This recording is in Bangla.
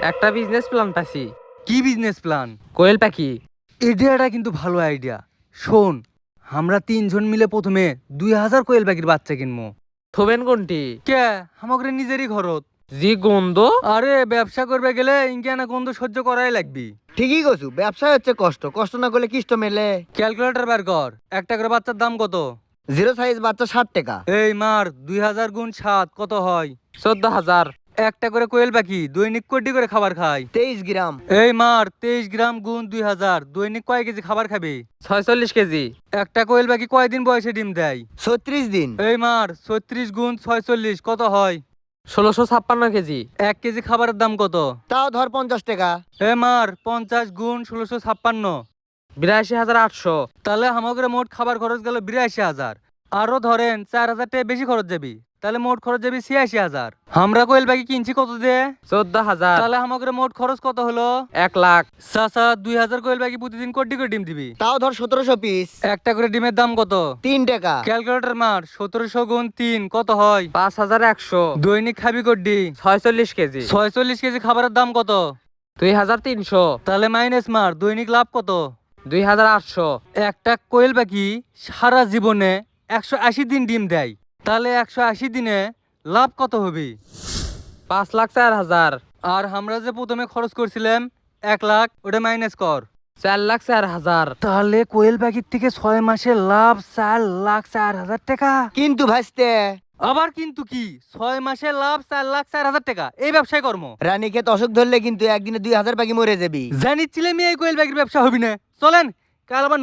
একটা বিজনেস প্ল্যান পাইছি। কি বিজনেস প্ল্যান? কোয়েল পাখি। আইডিয়াটা কিন্তু ভালো আইডিয়া। শোন, আমরা 3 জন মিলে প্রথমে 2000 কোয়েল পাখির বাচ্চা কিনবো। থবেন কোনটি? কে? আমাদের নিজেরই ঘরত। জি গন্ধ। আরে ব্যবসা করবে গেলে ইনকে গন্ধ সহ্য করাই লাগবি। ঠিকই কছু, ব্যবসায় হচ্ছে কষ্ট, কষ্ট না করলে কিষ্ট মেলে। ক্যালকুলেটর বের কর, একটা করে বাচ্চার দাম কত? জিরো সাইজ বাচ্চা 60 টাকা। এই মার 2000 গুণ 7 কত হয়? 14,000। একটা করে কোয়েল পাখি দৈনিক কয়টি করে খাবার খায়? 23 গ্রাম। এই মার 23 গ্রাম গুণ 2000 দৈনিক কয় কেজি খাবার খাবে? 46 কেজি। একটা কোয়েল পাখি কয়দিন বয়সে ডিম দেয়? 36 দিন। এই মার 36 গুণ 46 কত হয়? 1656 কেজি। 1 কেজি খাবারের দাম কত? তাও ধর 50 টাকা। এ মার 50 গুণ 1656। 82,800। তাহলে আমাদের মোট খাবার খরচ গেল 82,000। আরো ধরেন 4000 টাকা বেশি খরচ যাবি, তাহলে মোট খরচ যাবি 86,000। আমরা কোয়েল পাখি কিনছি কত দিয়ে? 14,000। তাহলে আমাদের মোট খরচ কত হলো? 1 লাখ। চাচা 2000 কোয়েল পাখি প্রতিদিন কোটি করে ডিম দিবি। তাও ধর 1700 পিস। একটা করে ডিমের দাম কত? 3 টাকা। ক্যালকুলেটর মার 1700 গুণ 3 কত হয়? 5,100। দৈনিক খাবি কোটি? 46 কেজি। 46 কেজি খাবারের দাম কত? 2,300। তাহলে মাইনাস মার দৈনিক লাভ কত? 2,800। একটা কোয়েল পাখি সারা জীবনে 180 দিন ডিম দেয়, তাহলে 180 দিনে লাভ কত হবে? 5,04,000। আর আমরা যে প্রথমে খরচ করছিলাম 1 লাখ, ওটা মাইনাস কর। 4,04,000। তাহলে কোয়েল পাখির থেকে 6 মাসে লাভ 4,04,000 টাকা। কিন্তু ভাইস্তে, আবার কিন্তু কি? 6 মাসে লাভ 4,04,000 টাকা, এই ব্যবসায় কর্ম। রানীক্ষেত অসুখ ধরলে কিন্তু একদিনে 2000 পাখি মরে যাবি। জানিচ্ছিলাম এই কোয়েল পাখির ব্যবসা হবি না। চলেন কাল আবার